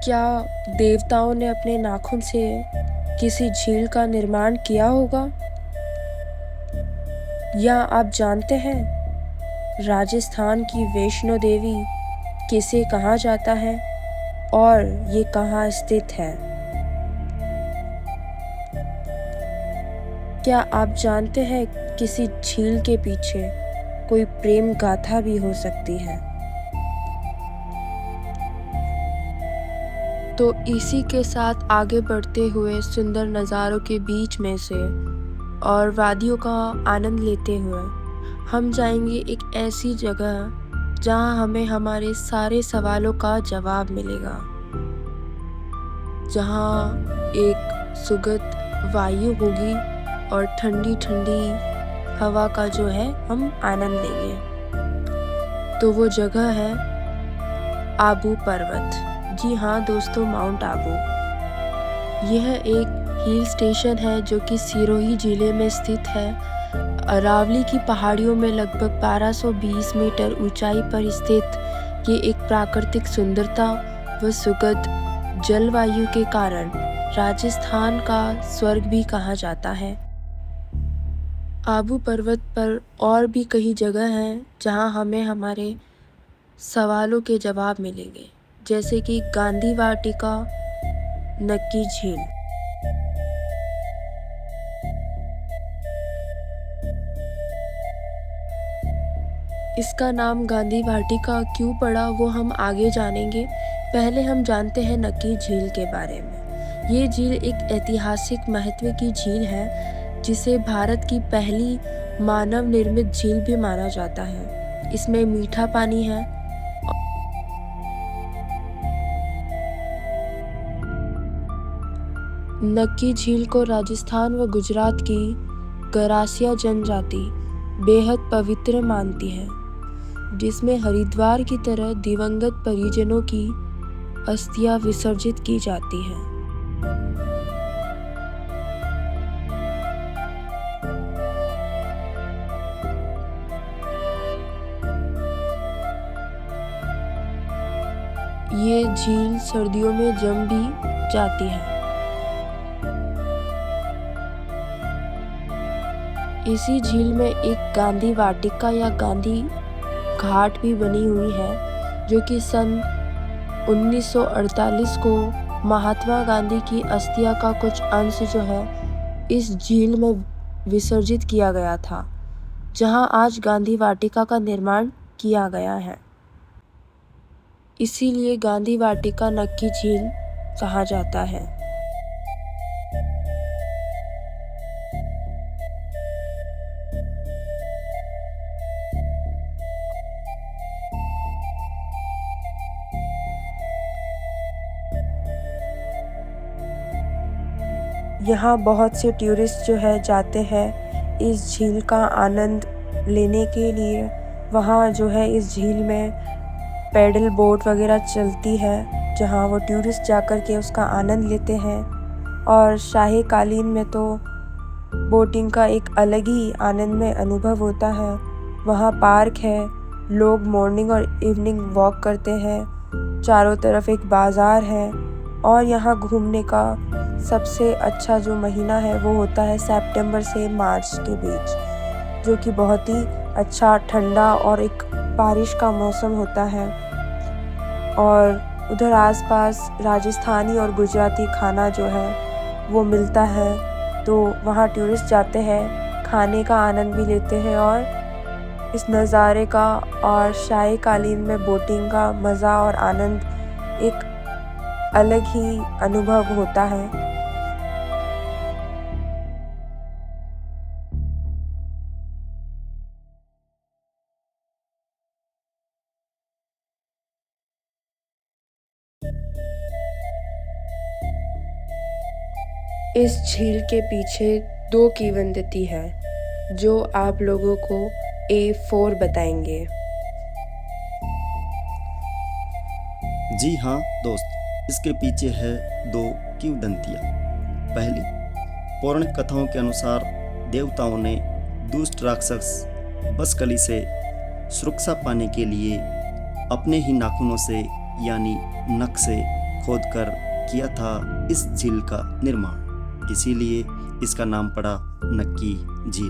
क्या देवताओं ने अपने नाखून से किसी झील का निर्माण किया होगा? या आप जानते हैं राजस्थान की वैष्णो देवी किसे कहा जाता है और ये कहाँ स्थित है? क्या आप जानते हैं किसी झील के पीछे कोई प्रेम गाथा भी हो सकती है? तो इसी के साथ आगे बढ़ते हुए सुंदर नज़ारों के बीच में से और वादियों का आनंद लेते हुए हम जाएंगे एक ऐसी जगह जहां हमें हमारे सारे सवालों का जवाब मिलेगा, जहां एक सुगंध वायु होगी और ठंडी ठंडी हवा का जो है हम आनंद लेंगे। तो वो जगह है आबू पर्वत। जी हाँ दोस्तों, माउंट आबू। यह एक हिल स्टेशन है जो कि सिरोही जिले में स्थित है। अरावली की पहाड़ियों में लगभग 1220 मीटर ऊंचाई पर स्थित ये एक प्राकृतिक सुंदरता व सुखद जलवायु के कारण राजस्थान का स्वर्ग भी कहा जाता है। आबू पर्वत पर और भी कई जगह हैं जहां हमें हमारे सवालों के जवाब मिलेंगे, जैसे कि गांधी वाटिका, नक्की झील। इसका नाम गांधी वाटिका क्यों पड़ा वो हम आगे जानेंगे। पहले हम जानते हैं नक्की झील के बारे में। ये झील एक ऐतिहासिक महत्व की झील है जिसे भारत की पहली मानव निर्मित झील भी माना जाता है। इसमें मीठा पानी है। नक्की झील को राजस्थान व गुजरात की गरासिया जनजाति बेहद पवित्र मानती है, जिसमें हरिद्वार की तरह दिवंगत परिजनों की अस्थियां विसर्जित की जाती हैं। ये झील सर्दियों में जम भी जाती है। इसी झील में एक गांधी वाटिका या गांधी घाट भी बनी हुई है, जो कि सन 1948 को महात्मा गांधी की अस्थियां का कुछ अंश जो है इस झील में विसर्जित किया गया था, जहां आज गांधी वाटिका का निर्माण किया गया है। इसीलिए गांधी वाटिका नक्की झील कहा जाता है। यहाँ बहुत से टूरिस्ट जो है जाते हैं इस झील का आनंद लेने के लिए। वहाँ जो है इस झील में पैडल बोट वगैरह चलती है, जहाँ वो टूरिस्ट जाकर के उसका आनंद लेते हैं। और शाही कालीन में तो बोटिंग का एक अलग ही आनंदमय अनुभव होता है। वहाँ पार्क है, लोग मॉर्निंग और इवनिंग वॉक करते हैं। चारों तरफ एक बाज़ार है और यहाँ घूमने का सबसे अच्छा जो महीना है वो होता है सितंबर से मार्च के बीच, जो कि बहुत ही अच्छा ठंडा और एक बारिश का मौसम होता है। और उधर आसपास राजस्थानी और गुजराती खाना जो है वो मिलता है, तो वहाँ टूरिस्ट जाते हैं, खाने का आनंद भी लेते हैं और इस नज़ारे का और शाही कालीन में बोटिंग का मज़ा और आनंद एक अलग ही अनुभव होता है। इस झील के पीछे दो किंवदंती है जो आप लोगों को A4 बताएंगे। जी हाँ दोस्त, इसके पीछे है दो किंवदंतियाँ। पहली, पौराणिक कथाओं के अनुसार देवताओं ने दुष्ट राक्षस बसकली से सुरक्षा पाने के लिए अपने ही नाखूनों से यानी नख से खोदकर किया था इस झील का निर्माण, इसीलिए इसका नाम पड़ा नक्की झील।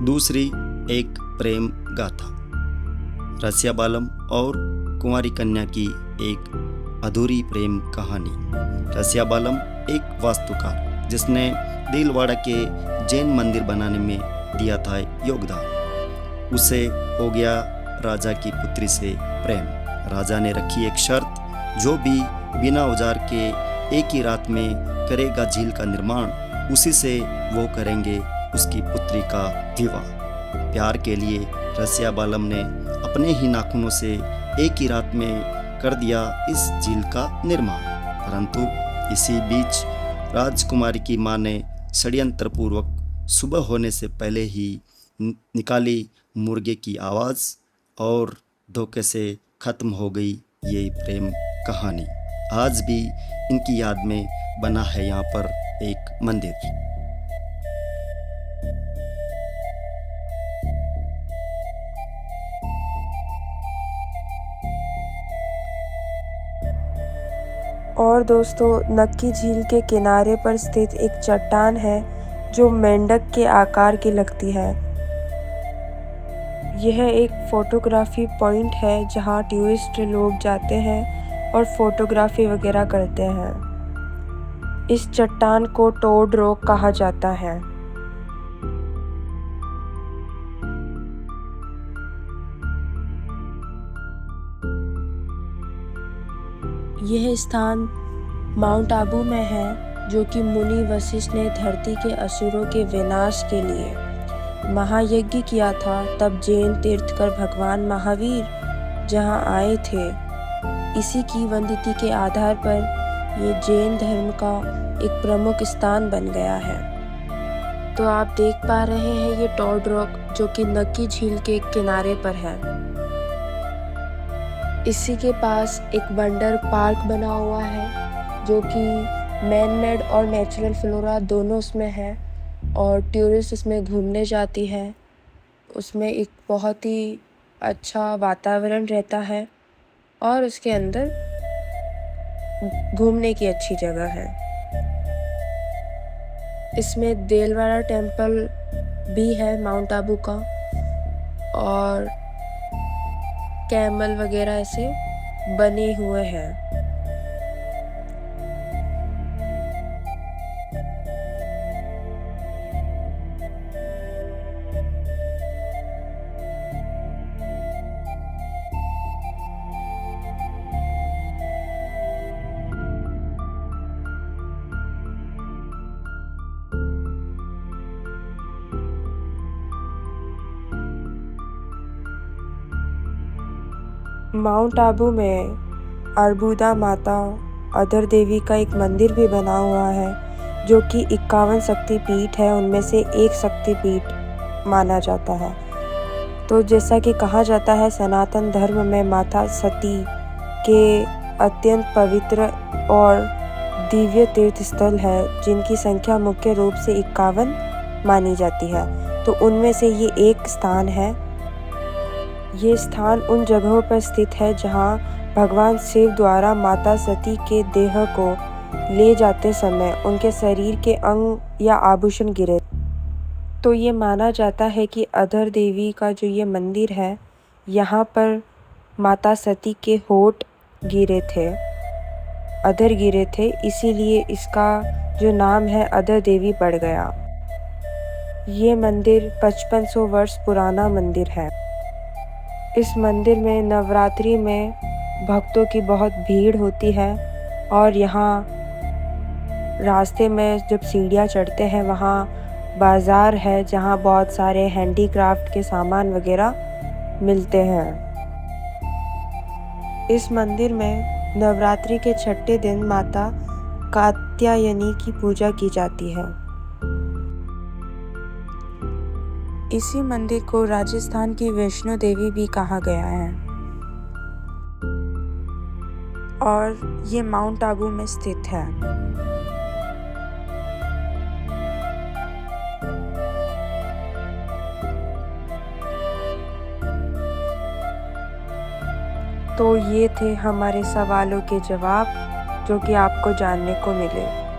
दूसरी एक प्रेम गाथा, रसिया बालम और कुंवारी कन्या की एक अधूरी प्रेम कहानी। रसिया बालम एक वास्तुकार जिसने दिलवाड़ा के जैन मंदिर बनाने में दिया था योगदान। उसे हो गया राजा की पुत्री से प्रेम। राजा ने रखी एक शर्त, जो भी बिना औजार के एक ही रात में करेगा झील का निर्माण, उसी से वो करेंगे उसकी पुत्री का विवाह। प्यार के लिए रसिया बालम ने अपने ही नाखूनों से एक ही रात में कर दिया इस झील का निर्माण। परंतु इसी बीच राजकुमारी की मां ने षड्यंत्रपूर्वक सुबह होने से पहले ही निकाली मुर्गे की आवाज़ और धोखे से ख़त्म हो गई ये प्रेम कहानी। आज भी इनकी याद में बना है यहाँ पर एक मंदिर। और दोस्तों, नक्की झील के किनारे पर स्थित एक चट्टान है जो मेंढक के आकार की लगती है। यह एक फोटोग्राफी पॉइंट है जहां टूरिस्ट लोग जाते हैं और फोटोग्राफी वगैरह करते हैं। इस चट्टान को टोड रॉक कहा जाता है। यह स्थान माउंट आबू में है, जो कि मुनि वशिष्ठ ने धरती के असुरों के विनाश के लिए महायज्ञ किया था। तब जैन तीर्थकर भगवान महावीर जहां आए थे। इसी की वंदिति के आधार पर ये जैन धर्म का एक प्रमुख स्थान बन गया है। तो आप देख पा रहे हैं ये टोड रॉक, जो कि नक्की झील के किनारे पर है। इसी के पास एक वंडर पार्क बना हुआ है, जो कि मैन मेड और नेचुरल फ्लोरा दोनों उसमें है और टूरिस्ट उसमें घूमने जाती है। उसमें एक बहुत ही अच्छा वातावरण रहता है और उसके अंदर घूमने की अच्छी जगह है। इसमें देलवाड़ा टेम्पल भी है माउंट आबू का, और कैमल वगैरह ऐसे बने हुए हैं। माउंट आबू में अर्बुदा माता अधर देवी का एक मंदिर भी बना हुआ है, जो कि 51 शक्तिपीठ है, उनमें से एक शक्तिपीठ माना जाता है। तो जैसा कि कहा जाता है, सनातन धर्म में माता सती के अत्यंत पवित्र और दिव्य तीर्थ स्थल है, जिनकी संख्या मुख्य रूप से 51 मानी जाती है। तो उनमें से ये एक स्थान है। ये स्थान उन जगहों पर स्थित है जहाँ भगवान शिव द्वारा माता सती के देह को ले जाते समय उनके शरीर के अंग या आभूषण गिरे। तो ये माना जाता है कि अधर देवी का जो ये मंदिर है, यहाँ पर माता सती के होठ गिरे थे, अधर गिरे थे, इसीलिए इसका जो नाम है अधर देवी पड़ गया। ये मंदिर 5500 वर्ष पुराना मंदिर है। इस मंदिर में नवरात्रि में भक्तों की बहुत भीड़ होती है और यहाँ रास्ते में जब सीढ़ियाँ चढ़ते हैं, वहाँ बाज़ार है जहाँ बहुत सारे हैंडीक्राफ्ट के सामान वगैरह मिलते हैं। इस मंदिर में नवरात्रि के छठे दिन माता कात्यायनी की पूजा की जाती है। इसी मंदिर को राजस्थान की वैष्णो देवी भी कहा गया है और ये माउंट आबू में स्थित है। तो ये थे हमारे सवालों के जवाब जो कि आपको जानने को मिले।